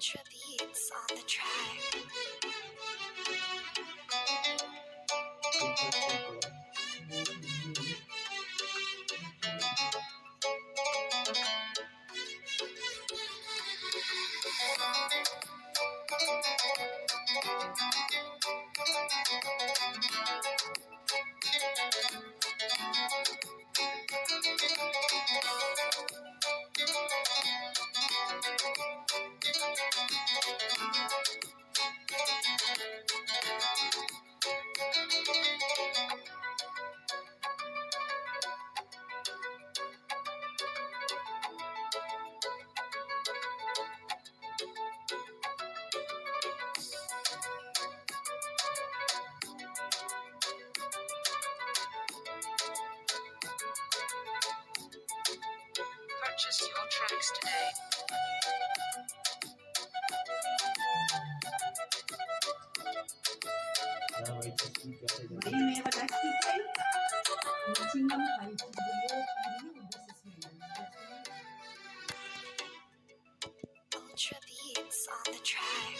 Ultra beats on the track. Purchase your tracks today. May I have a taxi time? Maximum height below medium, this is medium. Ultra beats on the track.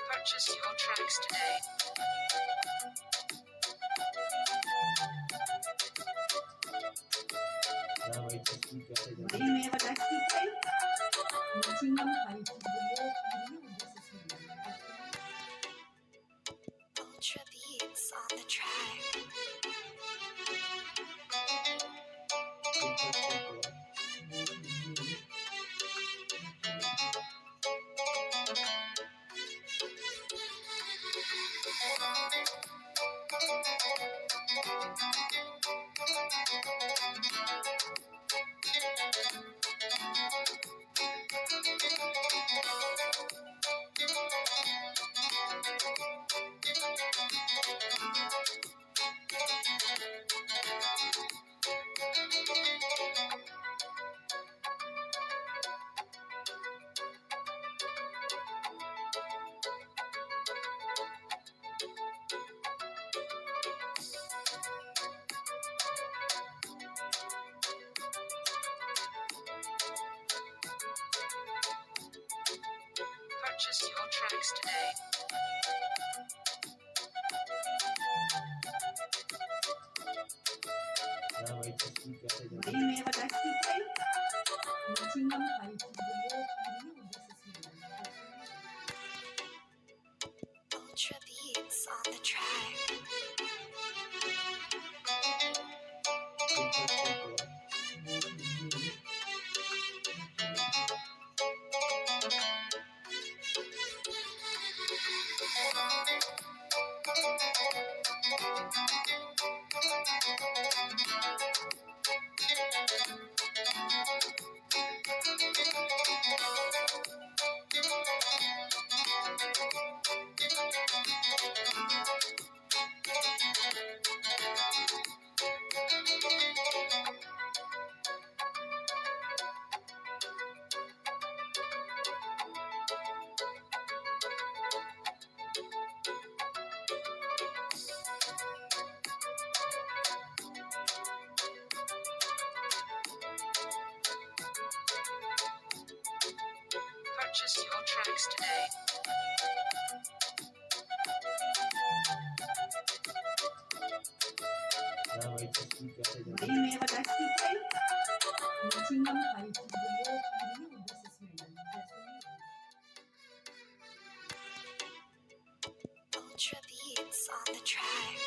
Purchase your tracks today. May I have a taxi time? Maximum height below medium, this is medium. Ultra beats on the track. Purchase your tracks today. May I have a taxi time? Maximum height below medium, this is medium. Ultra beats on the track. Purchase your tracks today. May I have a taxi time? Maximum height below medium, this is medium. Ultra beats on the track.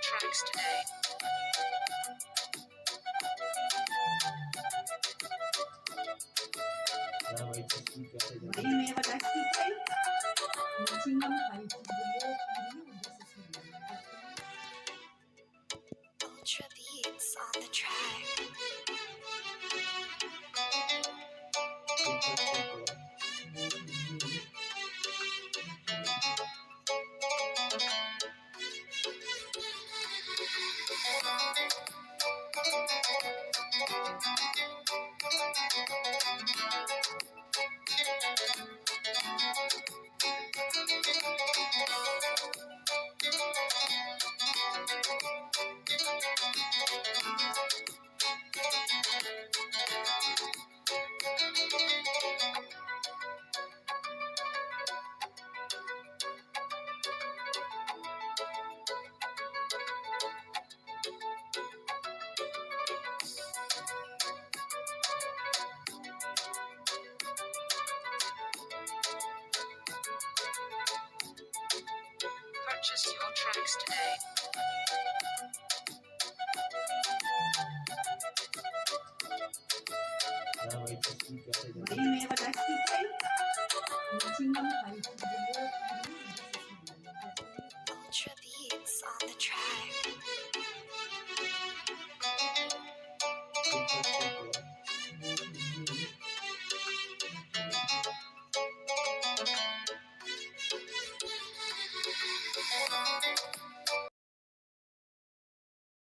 tracks today. Bari may plastic tayo. Matching yung height. Bulo, hindi yung boses nila. Ultra beats on the track. Purchase your tracks today. Bari may plastic tayo. Matching yung height. Bulo, hindi yung boses nila. Ultra beats on the track.